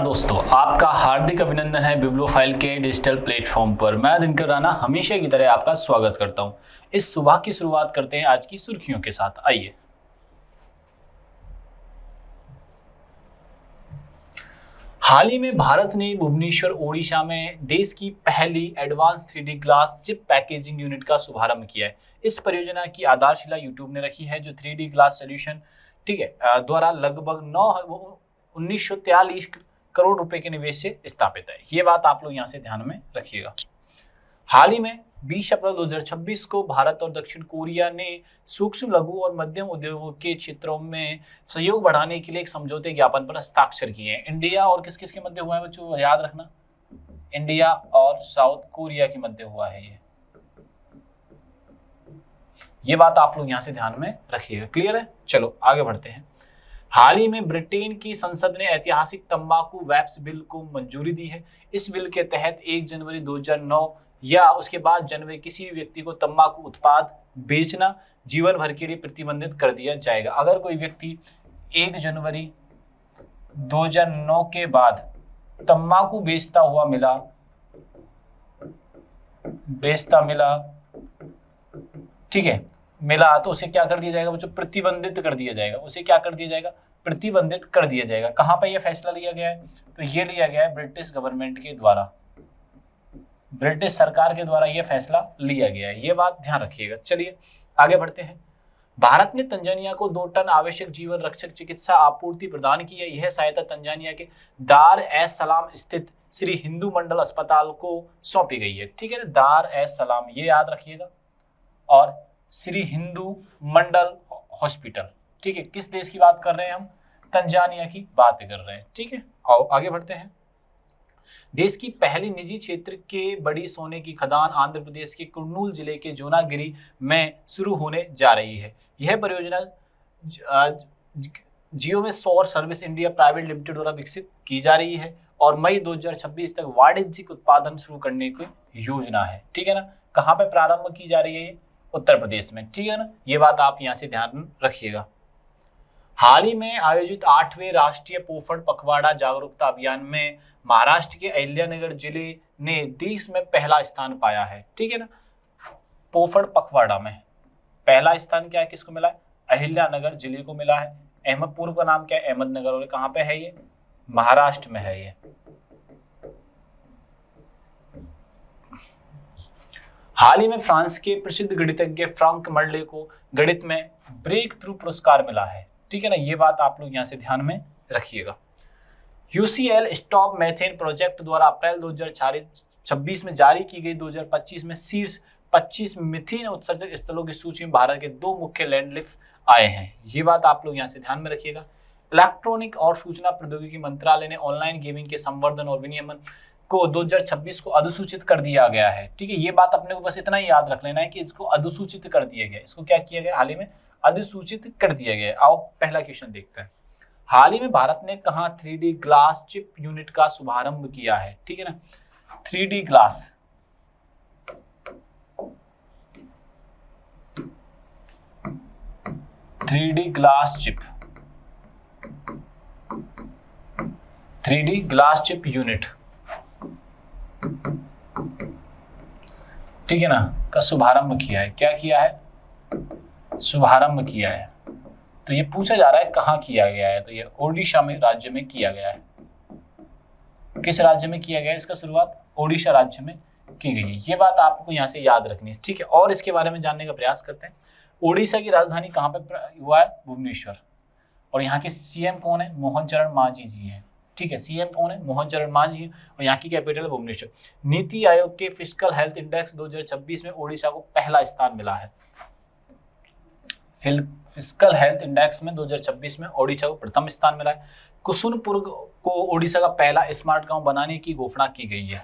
दोस्तों, आपका हार्दिक अभिनंदन है बिब्लोफाइल के डिजिटल प्लेटफॉर्म पर। मैं दिनकर राणा हमेशा की तरह आपका स्वागत करता हूं। इस सुबह की शुरुआत करते हैं आज की सुर्खियों के साथ। आइए, हाल ही में भारत ने भुवनेश्वर ओडिशा में देश की पहली advance 3D glass chip packaging unit का शुभारंभ किया है। इस परियोजना की आधारशिला यूट्यूब ने रखी है, जो 3D ग्लास सोल्यूशन द्वारा लगभग 1943 करोड़ रुपए के निवेश से स्थापित है। ये बात आप लोग यहाँ से ध्यान में रखिएगा। हाल ही में 20 अप्रैल 2026 को भारत और दक्षिण कोरिया ने सूक्ष्म, लघु और मध्यम उद्योगों के क्षेत्रों में सहयोग बढ़ाने के लिए एक समझौते ज्ञापन पर हस्ताक्षर किए हैं। इंडिया और किस किस के मध्य हुआ है बच्चों, याद रखना, इंडिया और साउथ कोरिया के मध्य हुआ है। ये बात आप लोग यहाँ से ध्यान में रखिएगा। क्लियर है? चलो आगे बढ़ते हैं। हाल ही में ब्रिटेन की संसद ने ऐतिहासिक तंबाकू वैप्स बिल को मंजूरी दी है। इस बिल के तहत 1 जनवरी 2009 या उसके बाद जन्मे किसी भी व्यक्ति को तंबाकू उत्पाद बेचना जीवन भर के लिए प्रतिबंधित कर दिया जाएगा। अगर कोई व्यक्ति 1 जनवरी 2009 के बाद तंबाकू बेचता मिला, ठीक है, मिला, तो उसे क्या कर दिया जाएगा बच्चों? प्रतिबंधित कर दिया जाएगा। उसे क्या कर दिया जाएगा? प्रतिबंधित कर दिया जाएगा। कहां पे यह फैसला लिया गया है? तो ये लिया गया है ब्रिटिश गवर्नमेंट के द्वारा, ब्रिटिश सरकार के द्वारा यह फैसला लिया गया है। ये बात ध्यान रखिएगा। चलिए आगे बढ़ते हैं। भारत ने तंजानिया को 2 टन आवश्यक जीवन रक्षक चिकित्सा आपूर्ति प्रदान की है। यह सहायता तंजानिया के दार एस सलाम स्थित श्री हिंदू मंडल अस्पताल को सौंपी गई है। ठीक है ना, दार एस सलाम, ये याद रखिएगा, और श्री हिंदू मंडल हॉस्पिटल। ठीक है, किस देश की बात कर रहे हैं हम? तंजानिया की बात कर रहे हैं। ठीक है, आओ आगे बढ़ते हैं। देश की पहली निजी क्षेत्र के बड़ी सोने की खदान आंध्र प्रदेश के कुर्नूल जिले के जोनागिरी में शुरू होने जा रही है। यह परियोजना जियो में सौर सर्विस इंडिया प्राइवेट लिमिटेड द्वारा विकसित की जा रही है और मई 2026 तक वाणिज्यिक उत्पादन शुरू करने की योजना है। ठीक है ना, कहाँ पे प्रारंभ की जा रही है? ये उत्तर प्रदेश में। ठीक है ना, ये बात आप यहाँ से ध्यान रखिएगा। हाल ही में आयोजित 8वें राष्ट्रीय पोषण पखवाड़ा जागरूकता अभियान में महाराष्ट्र के अहिल्यानगर जिले ने देश में पहला स्थान पाया है। ठीक है ना, पोषण पखवाड़ा में पहला स्थान क्या है, किसको मिला है? अहिल्यानगर जिले को मिला है। अहमदपुर का नाम क्या है? अहमदनगर। और कहाँ पे है ये? महाराष्ट्र में है ये। हाल ही में फ्रांस के प्रसिद्ध गणितज्ञ फ्रांक मर्ले को गणित में ब्रेक थ्रू पुरस्कार मिला है। ठीक है ना, ये बात आप लोग यहाँ से ध्यान में रखिएगा। यूसीएल स्टॉप मेथेन प्रोजेक्ट द्वारा अप्रैल 2026 में जारी की गई 2025 में शीर्ष 25 मीथेन उत्सर्जक स्थलों की सूची में भारत के 2 मुख्य लैंडलिफ्ट आए हैं। ये बात आप लोग यहाँ से ध्यान में रखिएगा। इलेक्ट्रॉनिक और सूचना प्रौद्योगिकी मंत्रालय ने ऑनलाइन गेमिंग के संवर्धन और विनियमन को 2026 को अधिसूचित कर दिया गया है। ठीक है, ये बात अपने को बस इतना ही याद रख लेना है कि इसको अधिसूचित कर दिया गया। इसको क्या किया गया? हाल ही में अधिसूचित कर दिया गया। आओ पहला क्वेश्चन देखते हैं। हाल ही में भारत ने कहां 3D ग्लास चिप यूनिट का शुभारंभ किया है? ठीक है ना, 3D glass, chip, 3D glass chip unit, ठीक है ना, का शुभारंभ किया है। क्या किया है? शुभारंभ किया है। तो ये पूछा जा रहा है कहाँ किया गया है, तो ये ओडिशा में राज्य में किया गया है। किस राज्य में किया गया है? इसका शुरुआत ओडिशा राज्य में की गई है। ये बात आपको यहाँ से याद रखनी है। ठीक है, और इसके बारे में जानने का प्रयास करते हैं। ओडिशा की राजधानी कहाँ पे हुआ है? भुवनेश्वर। और यहाँ के सीएम कौन है? मोहन चरण मांझी जी हैं। ठीक है, सीएम कौन है? मोहन चरण मांझी है। और यहाँ की कैपिटल है भुवनेश्वर। नीति आयोग के फिस्कल हेल्थ इंडेक्स 2026 में ओडिशा को पहला स्थान मिला है। फिस्कल हेल्थ इंडेक्स में 2026 में ओडिशा को प्रथम स्थान मिला है। कुसुनपुर को ओडिशा का पहला स्मार्ट गांव बनाने की घोषणा की गई है।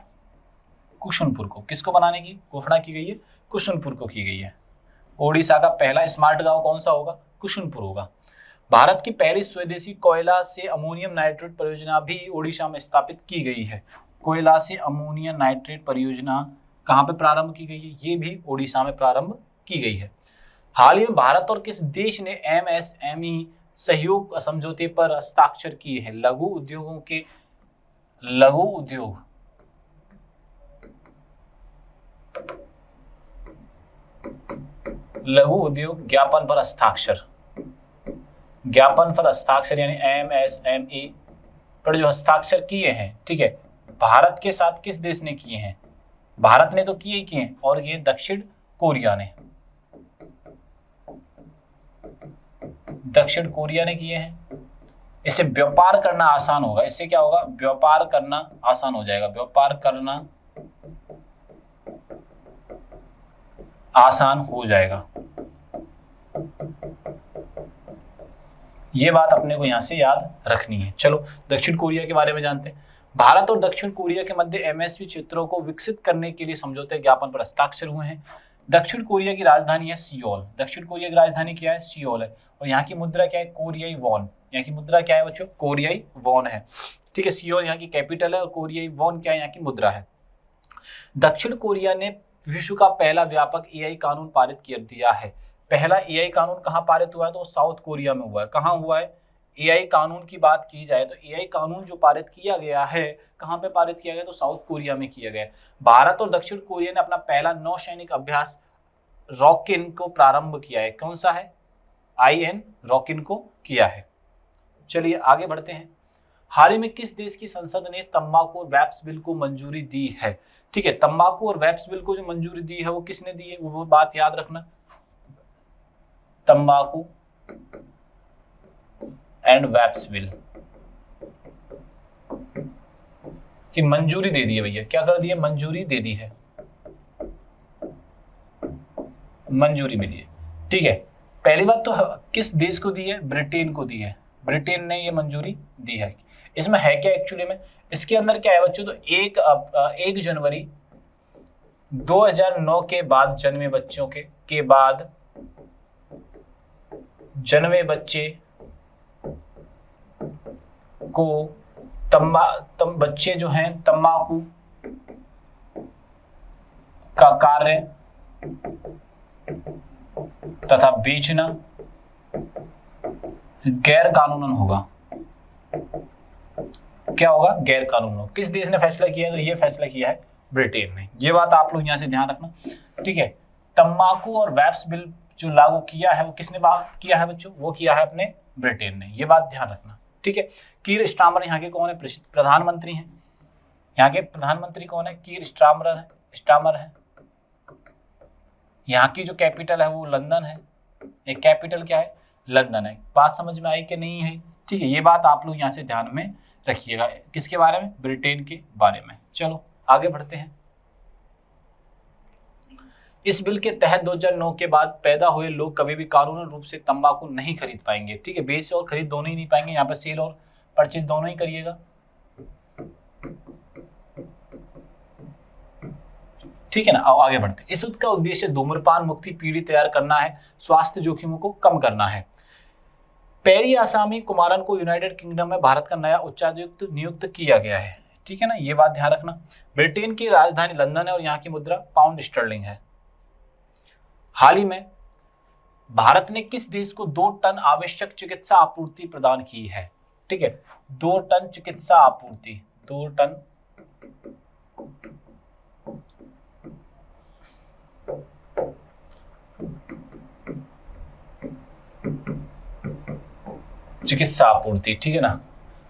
कुसुनपुर को किसको बनाने की घोषणा की गई है? कुसुनपुर को की गई है। ओडिशा का पहला स्मार्ट गांव कौन सा होगा? कुसुनपुर होगा। भारत की पहली स्वदेशी कोयला से अमोनियम नाइट्रेट परियोजना भी ओडिशा में स्थापित की गई है। कोयला से अमोनियम नाइट्रेट परियोजना कहाँ पे प्रारंभ की गई है? ये भी ओडिशा में प्रारंभ की गई है। हाल ही में भारत और किस देश ने एमएसएमई सहयोग समझौते पर हस्ताक्षर किए हैं? लघु उद्योगों के लघु उद्योग, लघु उद्योग ज्ञापन पर हस्ताक्षर, ज्ञापन पर हस्ताक्षर यानी MSME पर जो हस्ताक्षर किए हैं, ठीक है, भारत के साथ किस देश ने किए हैं? भारत ने तो किए ही किए हैं, और ये दक्षिण कोरिया ने, दक्षिण कोरिया ने किए हैं। इससे व्यापार करना आसान होगा, इससे क्या होगा? व्यापार करना आसान हो जाएगा, व्यापार करना आसान हो जाएगा। ये बात अपने को यहां से याद रखनी है। चलो दक्षिण कोरिया के बारे में जानते हैं। भारत और दक्षिण कोरिया के मध्य MSV क्षेत्रों को विकसित करने के लिए समझौते ज्ञापन पर हस्ताक्षर हुए हैं। दक्षिण कोरिया की राजधानी है सियोल, दक्षिण कोरिया की राजधानी क्या है? सियोल है, और यहाँ की मुद्रा क्या है? कोरियाई वॉन। यहाँ की मुद्रा क्या है बच्चों? कोरियाई वॉन है, ठीक है। सियोल यहाँ की कैपिटल है और कोरियाई वॉन क्या है? यहाँ की मुद्रा है। दक्षिण कोरिया ने विश्व का पहला व्यापक AI कानून पारित कर दिया है। पहला AI कानून कहाँ पारित हुआ है? तो साउथ कोरिया में हुआ है। कहाँ हुआ है? AI कानून की बात की जाए तो AI कानून जो पारित किया गया है, कहाँ पे पारित किया गया? तो साउथ कोरिया में किया गया। भारत और दक्षिण कोरिया ने अपना पहला नौसैनिक अभ्यास रॉकिन को प्रारंभ किया है। कौन सा है? IN रॉकिन को किया है। चलिए आगे बढ़ते हैं। हाल ही में किस देश की संसद ने तंबाकू और वेप्स बिल को मंजूरी दी है? ठीक है, तंबाकू और वेप्स बिल को जो मंजूरी दी है वो किसने दी है? वो बात याद रखना, तंबाकू एंड वेप्स बिल की मंजूरी दे दी है भैया। क्या कर दी है? मंजूरी दे दी है, मंजूरी मिली है, ठीक है। पहली बात तो किस देश को दी है? ब्रिटेन को दी है, ब्रिटेन ने ये मंजूरी दी है। इसमें है क्या एक्चुअली में? इसके अंदर क्या है बच्चों? तो 1 जनवरी 2009 के बाद जन्मे बच्चों के बाद जन्मे बच्चे को बच्चे जो हैं तंबाकू का कार्य तथा बेचना गैर कानूनन होगा। क्या होगा? गैर कानूनन होगा। किस देश ने फैसला किया है? तो ये फैसला किया है ब्रिटेन ने। ये बात आप लोग यहां से ध्यान रखना, ठीक है। तंबाकू और वेप्स बिल जो लागू किया है वो किसने किया है बच्चों? वो किया है अपने ब्रिटेन ने। ये बात ध्यान रखना, ठीक है। कीर स्टारमर यहाँ के कौन है? प्रधानमंत्री हैं। यहाँ के प्रधानमंत्री कौन है? कीर स्टारमर है। यहाँ की जो कैपिटल है वो लंदन है। एक कैपिटल क्या है? लंदन है। बात समझ में आई कि नहीं है? ठीक है, ये बात आप लोग यहाँ से ध्यान में रखिएगा। किसके बारे में? ब्रिटेन के बारे में। चलो आगे बढ़ते हैं। इस बिल के तहत 2009 के बाद पैदा हुए लोग कभी भी कानूनी रूप से तंबाकू नहीं खरीद पाएंगे, ठीक है। बेच और खरीद दोनों ही नहीं पाएंगे, यहाँ पर सेल और परचेज दोनों ही करिएगा, ठीक है ना। आओ आगे बढ़ते हैं। इस युद्ध का उद्देश्य धूम्रपान मुक्ति पीढ़ी तैयार करना है, स्वास्थ्य जोखिमों को कम करना है। पेरी आसामी कुमारन को यूनाइटेड किंगडम में भारत का नया उच्चायुक्त नियुक्त किया गया है, ठीक है ना। ये बात ध्यान रखना। ब्रिटेन की राजधानी लंदन है और यहाँ की मुद्रा पाउंड स्टर्लिंग है। हाल ही में भारत ने किस देश को 2 टन आवश्यक चिकित्सा आपूर्ति प्रदान की है? ठीक है, 2 टन चिकित्सा आपूर्ति, 2 टन चिकित्सा आपूर्ति, ठीक है ना।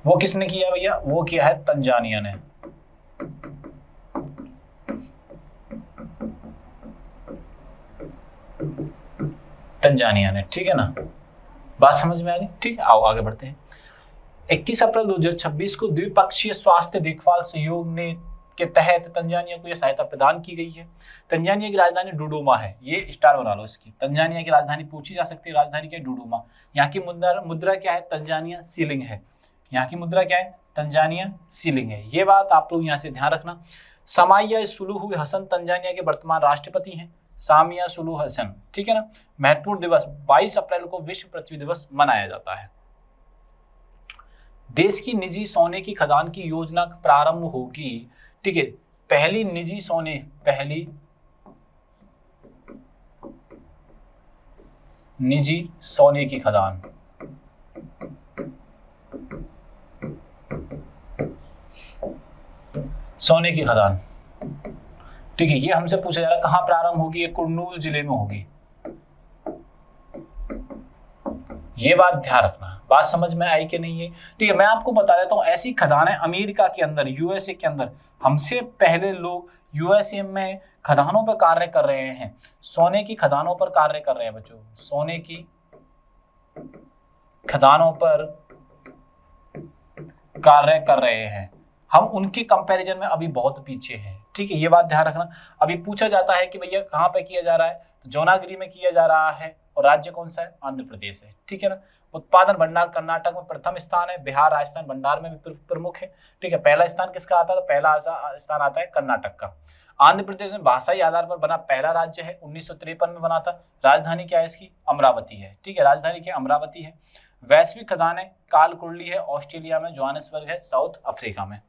वो किसने किया भैया? वो किया है तंजानिया ने। तंजानिया ने, ठीक है ना। बात समझ में आ गई? ठीक है, आओ आगे बढ़ते हैं। 21 अप्रैल 2026 को द्विपक्षीय स्वास्थ्य देखभाल सहयोग ने के तहत तंजानिया को यह सहायता प्रदान की गई है। तंजानिया की राजधानी डोडोमा है। ये स्टार बना लो इसकी। तंजानिया की राजधानी पूछी जा सकती है, राजधानी क्या है? डोडोमा। यहाँ की मुद्रा क्या है? तंजानिया सीलिंग है। यहाँ की मुद्रा क्या है? तंजानिया सीलिंग है। ये बात आप लोग यहाँ से ध्यान रखना। सामाया सुलूहु हसन तंजानिया के वर्तमान राष्ट्रपति हैं, सामिया सुलूहु हसन, ठीक है ना। महत्वपूर्ण दिवस 22 अप्रैल को विश्व पृथ्वी दिवस मनाया जाता है। देश की निजी सोने की खदान की योजना प्रारंभ होगी, ठीक है। पहली निजी सोने की खदान सोने की खदान, ठीक है, ये हमसे पूछा जा रहा है कहाँ प्रारंभ होगी, ये कुर्नूल जिले में होगी। ये बात ध्यान रखना, बात समझ में आई कि नहीं है? ठीक है, मैं आपको बता देता हूँ ऐसी खदानें अमेरिका के अंदर, यूएसए के अंदर, हमसे पहले लोग यूएसए में खदानों पर कार्य कर रहे हैं, सोने की खदानों पर कार्य कर रहे हैं बच्चों, सोने की खदानों पर कार्य कर रहे हैं। हम उनके कंपैरिजन में अभी बहुत पीछे हैं, ठीक है, ये बात ध्यान रखना। अभी पूछा जाता है कि भैया कहाँ पे किया जा रहा है, तो जौनागिरी में किया जा रहा है, और राज्य कौन सा है, आंध्र प्रदेश है, ठीक है ना। उत्पादन भंडार कर्नाटक में प्रथम स्थान है, बिहार राजस्थान भंडार में भी प्रमुख है, ठीक है। पहला स्थान किसका आता है, तो पहला स्थान आता है कर्नाटक का। आंध्र प्रदेश में भाषाई आधार पर बना पहला राज्य है, 1953 में बना था। राजधानी क्या है इसकी, अमरावती है, ठीक है, राजधानी क्या अमरावती है। वैश्विक खदानें कालकुर्ली है ऑस्ट्रेलिया में, जोहानिसबर्ग है साउथ अफ्रीका में।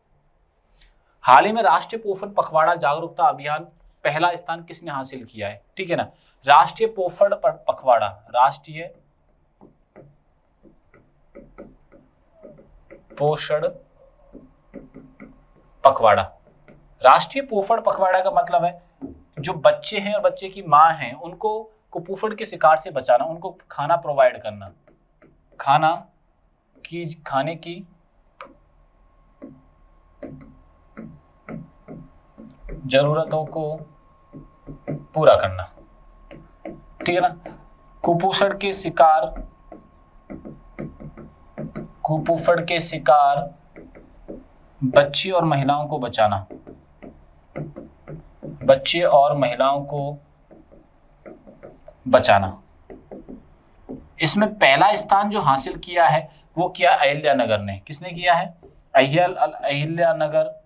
हाल ही में राष्ट्रीय पोषण पखवाड़ा जागरूकता अभियान पहला स्थान किसने हासिल किया है, ठीक है ना। राष्ट्रीय पोषण पखवाड़ा, राष्ट्रीय पोषण पखवाड़ा, राष्ट्रीय पोषण पखवाड़ा का मतलब है जो बच्चे हैं और बच्चे की माँ हैं उनको कुपोषण के शिकार से बचाना, उनको खाना प्रोवाइड करना, खाने की जरूरतों को पूरा करना, ठीक है ना। कुपोषण के शिकार बच्चे और महिलाओं को बचाना, बच्चे और महिलाओं को बचाना। इसमें पहला स्थान जो हासिल किया है वो क्या, अहिल्यानगर ने, किसने किया है, अहिल्यानगर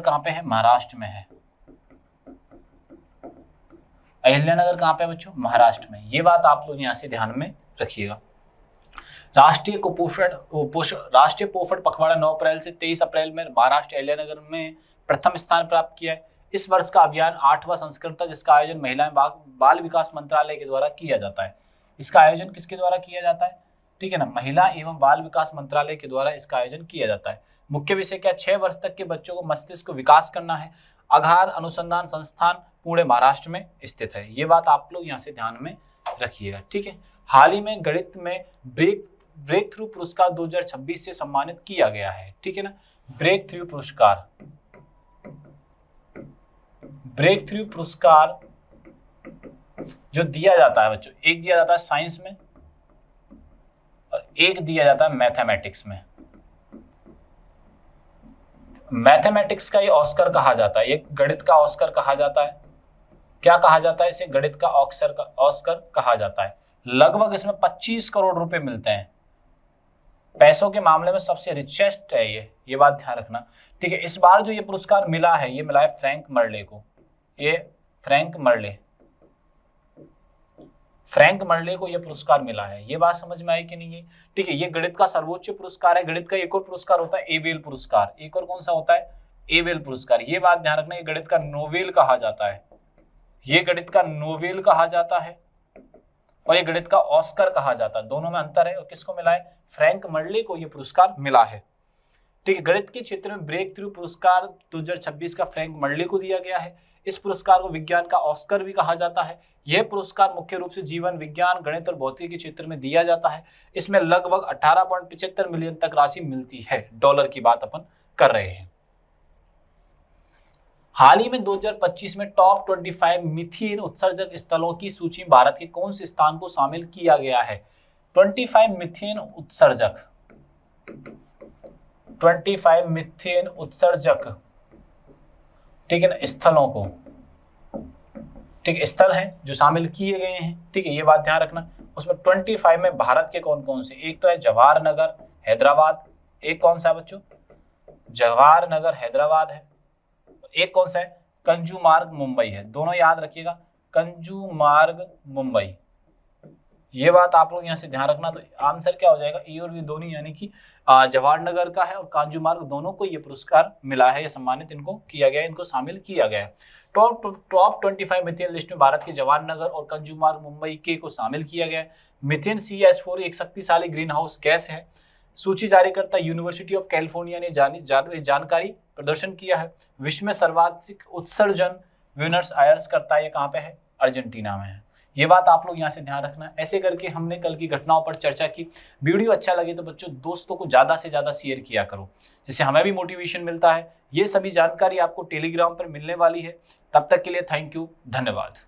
कहाँ पे है, महाराष्ट्र में है। अहिल्यानगर कहाँ पे है बच्चों, महाराष्ट्र में। ये बात आप लोग यहाँ से ध्यान में रखिएगा। राष्ट्रीय पोषण पखवाड़ा 9 अप्रैल से 23 अप्रैल में महाराष्ट्र अहिल्यानगर में प्रथम स्थान प्राप्त किया है। इस वर्ष का अभियान 8वां संस्करण था, जिसका आयोजन महिला एवं बाल विकास मंत्रालय के द्वारा किया जाता है। इसका आयोजन किसके द्वारा किया जाता है, ठीक है ना, महिला एवं बाल विकास मंत्रालय के द्वारा इसका आयोजन किया जाता है। मुख्य विषय क्या, 6 वर्ष तक के बच्चों को मस्तिष्क को विकास करना है। आधार अनुसंधान संस्थान पुणे महाराष्ट्र में स्थित है। ये बात आप लोग यहाँ से ध्यान में रखिएगा, ठीक है। हाल ही में गणित में ब्रेक थ्रू पुरस्कार 2026 से सम्मानित किया गया है, ठीक है ना। ब्रेक थ्रू पुरस्कार जो दिया जाता है बच्चों, एक दिया जाता है साइंस में और एक दिया जाता है मैथमेटिक्स में। मैथमेटिक्स का ये ऑस्कर कहा जाता है, ये गणित का ऑस्कर कहा जाता है। क्या कहा जाता है इसे, गणित का ऑस्कर कहा जाता है। लगभग इसमें 25 करोड़ रुपए मिलते हैं। पैसों के मामले में सबसे रिचेस्ट है ये बात ध्यान रखना, ठीक है। इस बार जो ये पुरस्कार मिला है, ये मिला है फ्रैंक मर्ले को। ये फ्रैंक मर्ले को ये पुरस्कार मिला है। ये बात समझ में आई कि नहीं है, ठीक है। ये गणित का सर्वोच्च पुरस्कार है। गणित का एक और पुरस्कार होता है एबेल पुरस्कार। एक और कौन सा होता है, एबेल पुरस्कार। ये बात ध्यान रखना, ये गणित का नोबेल कहा जाता है, ये गणित का नोबेल कहा जाता है और ये गणित का ऑस्कर कहा जाता है। दोनों में अंतर है। और किसको मिला है, फ्रैंक मर्ले को ये पुरस्कार मिला है, ठीक है। गणित के क्षेत्र में ब्रेक थ्रू पुरस्कार 2026 का फ्रैंक मर्ले को दिया गया है। इस पुरस्कार को विज्ञान का ऑस्कर भी कहा जाता है। यह पुरस्कार मुख्य रूप से जीवन विज्ञान, गणित और भौतिकी के क्षेत्र में दिया जाता है। इसमें लगभग 18.75 मिलियन तक राशि मिलती है। डॉलर की बात अपन कर रहे हैं। हाल ही में 2025 में टॉप 25 मीथेन उत्सर्जक स्थलों की सूची में भारत के कौन से स्थान को शामिल किया गया है। 25 मीथेन उत्सर्जक, ठीक है ना, स्थलों को, ठीक है, स्थल हैं जो शामिल किए गए हैं, ठीक है। ये बात ध्यान रखना। उसमें 25 में भारत के कौन कौन से, एक तो है जवाहर नगर हैदराबाद, एक कौन सा है बच्चों, जवाहर नगर हैदराबाद है, एक कौन सा है, कंजूमार्ग मुंबई है। दोनों याद रखिएगा, कंजूमार्ग मुंबई। ये बात आप लोग यहाँ से ध्यान रखना। तो आंसर क्या हो जाएगा, ए और बी दोनों, यानी कि जवाहर नगर का है और कांजूमार्ग, दोनों को ये पुरस्कार मिला है, ये सम्मानित इनको किया गया है, इनको शामिल किया गया है। टॉप 25 मीथेन लिस्ट में भारत के जवाहर नगर और कंजूमार्ग मुंबई के को शामिल किया गया है। मीथेन CH4 एक शक्तिशाली ग्रीन हाउस गैस है। सूची जारी करता यूनिवर्सिटी ऑफ कैलिफोर्निया ने जानकारी प्रदर्शन किया है। विश्व में सर्वाधिक उत्सर्जन ब्यूनस आयर्स करता है, ये कहाँ पे है? अर्जेंटीना में है। ये बात आप लोग यहाँ से ध्यान रखना। ऐसे करके हमने कल की घटनाओं पर चर्चा की। वीडियो अच्छा लगे तो बच्चों दोस्तों को ज़्यादा से ज़्यादा शेयर किया करो, जिससे हमें भी मोटिवेशन मिलता है। ये सभी जानकारी आपको टेलीग्राम पर मिलने वाली है। तब तक के लिए थैंक यू, धन्यवाद।